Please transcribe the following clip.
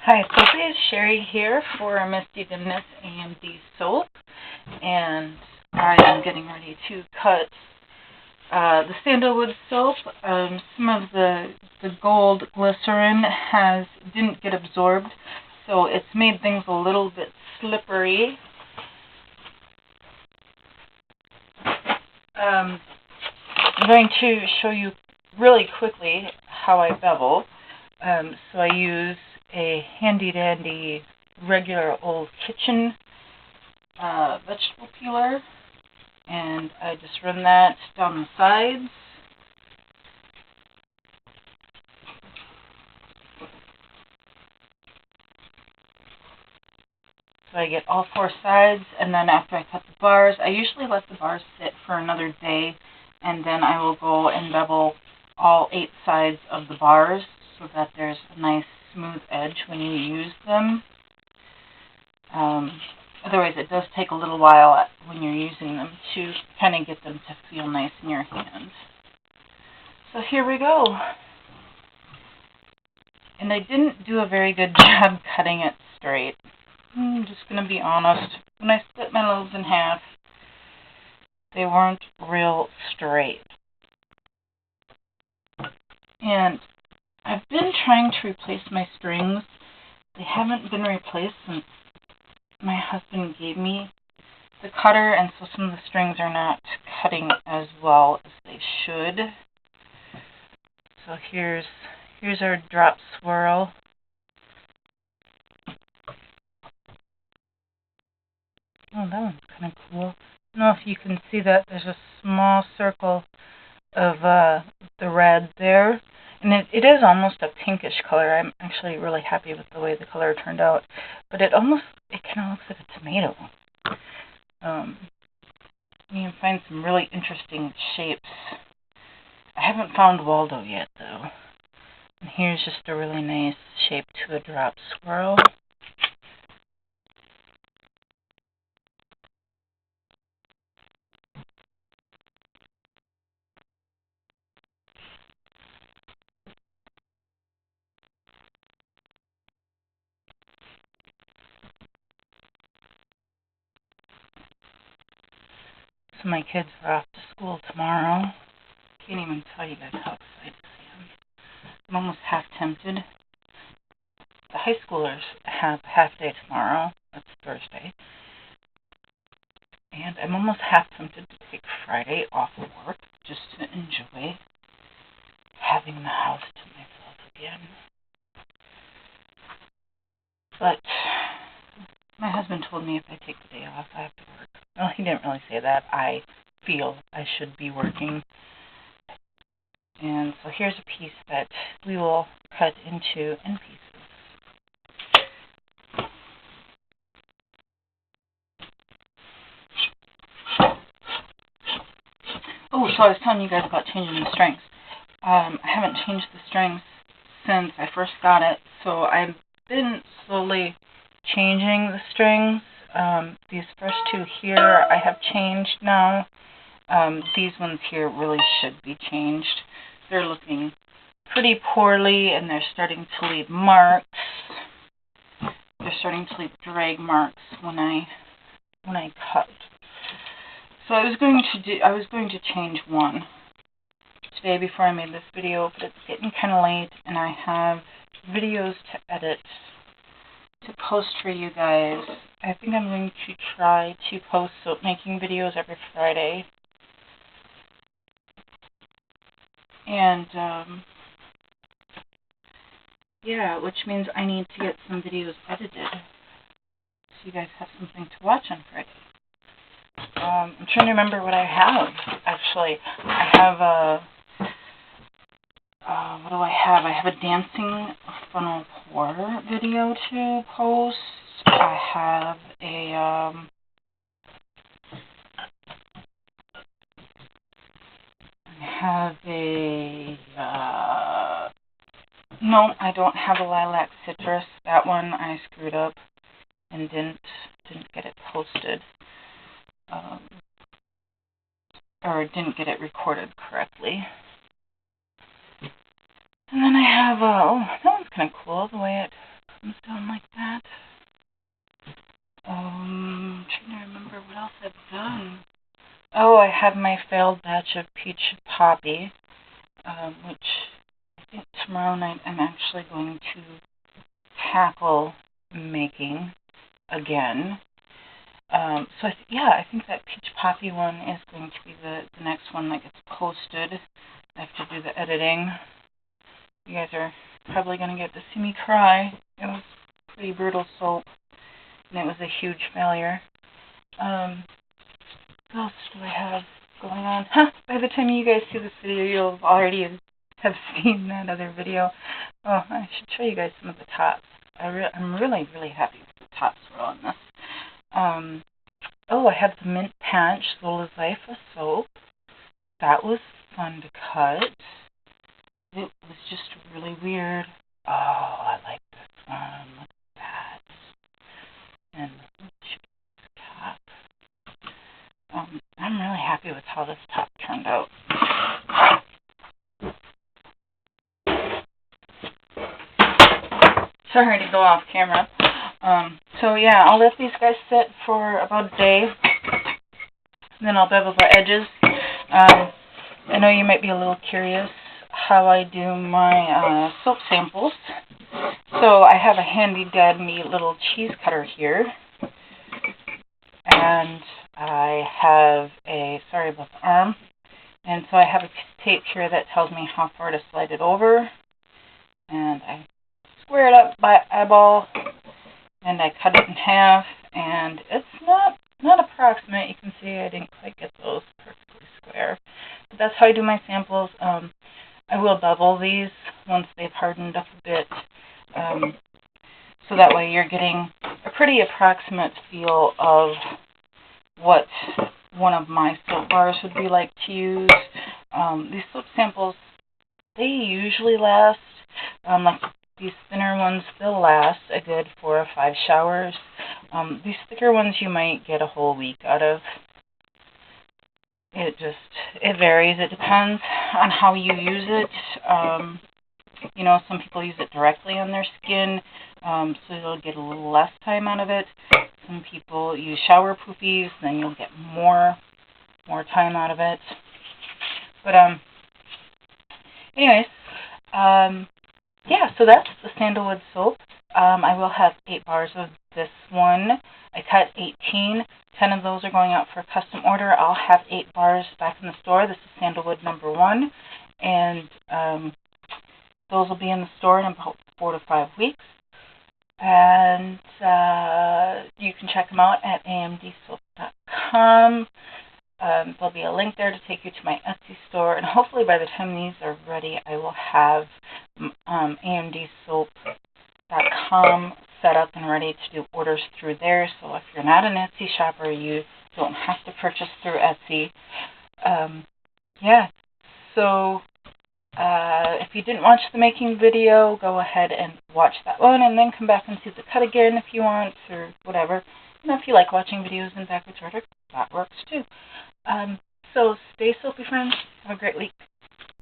Hi, Sophie, it's Sherry here for Misty Dimness AMD soap, and I am getting ready to cut the Sandalwood soap. Some of the gold glycerin didn't get absorbed, so it's made things a little bit slippery. I'm going to show you really quickly how I bevel. So I use a handy-dandy regular old kitchen vegetable peeler, and I just run that down the sides. So I get all four sides, and then after I cut the bars, I usually let the bars sit for another day, and then I will go and bevel all 8 sides of the bars so that there's a nice smooth edge when you use them. Otherwise, it does take a little while when you're using them to kind of get them to feel nice in your hand. So here we go. And I didn't do a very good job cutting it straight. I'm just going to be honest. When I split my lobes in half, they weren't real straight. And I've been trying to replace my strings. They haven't been replaced since my husband gave me the cutter, and so some of the strings are not cutting as well as they should. So here's our drop swirl. Oh, that one's kind of cool. I don't know if you can see that. There's a small circle of the red there. And it is almost a pinkish color. I'm actually really happy with the way the color turned out. But it kind of looks like a tomato. You can find some really interesting shapes. I haven't found Waldo yet, though. And here's just a really nice shape to a drop swirl. So my kids are off to school tomorrow. Can't even tell you guys how excited I am. I'm almost half tempted. The high schoolers have half day tomorrow. That's Thursday. And I'm almost half tempted to take Friday off of work just to enjoy having the house to myself again. But my husband told me if I take the day off, I have to work. Well, he didn't really say that. I feel I should be working. And so here's a piece that we will cut into end pieces. Oh, so I was telling you guys about changing the strings. I haven't changed the strings since I first got it, so I've been slowly changing the strings. These first 2 here I have changed now. These ones here really should be changed. They're looking pretty poorly, and they're starting to leave marks. They're starting to leave drag marks when I cut. So I was going to change one today before I made this video, but it's getting kind of late, and I have videos to edit to post for you guys. I think I'm going to try to post soap making videos every Friday. And yeah, which means I need to get some videos edited so you guys have something to watch on Friday. I'm trying to remember what I have, actually. I have what do I have? I have a dancing funnel pour video to post. I have no, I don't have a lilac citrus. That one I screwed up and didn't get it posted. Or didn't get it recorded correctly. And then I have, oh, that one's kind of cool, the way it comes down like that. Trying to remember what else I've done. Oh, I have my failed batch of peach poppy, which I think tomorrow night I'm actually going to tackle making again. So I think that peach poppy one is going to be the next one that gets posted. I have to do the editing. You guys are probably going to get to see me cry. It was pretty brutal soap, and it was a huge failure. What else do I have going on? By the time you guys see this video, you'll already have seen that other video. Oh, I should show you guys some of the tops. I'm really, really happy with the tops we're on this. I have the Mint Patch Aloe Vera Soap. That was fun to cut. It was just really weird. Oh, I like this one. Look at that. And the top. I'm really happy with how this top turned out. Sorry to go off camera. I'll let these guys sit for about a day. Then I'll bevel the edges. I know you might be a little curious how I do my soap samples. So I have a handy dandy little cheese cutter here. And I have sorry about the arm. And so I have a tape here that tells me how far to slide it over. And I square it up by eyeball. And I cut it in half. And it's not approximate. You can see I didn't quite get those perfectly square. But that's how I do my samples. I will bevel these once they've hardened up a bit. So that way you're getting a pretty approximate feel of what one of my soap bars would be like to use. These soap samples, they usually last, like these thinner ones, they'll last a good 4 or 5 showers. These thicker ones you might get a whole week out of. It varies. It depends on how you use it. Some people use it directly on their skin, so you'll get a little less time out of it. Some people use shower poofies, then you'll get more time out of it. But anyways, so that's the Sandalwood soap. I will have 8 bars of this one. I cut 18. 10 of those are going out for a custom order. I'll have 8 bars back in the store. This is Sandalwood number 1. And those will be in the store in about 4 to 5 weeks. And you can check them out at amdsoap.com. There'll be a link there to take you to my Etsy store. And hopefully by the time these are ready, I will have amdsoap.com set up and ready to do orders through there. So if you're not an Etsy shopper, you don't have to purchase through Etsy. If you didn't watch the making video, go ahead and watch that one and then come back and see the cut again if you want, or whatever. If you like watching videos in backwards order, that works too. So stay soapy, friends. Have a great week.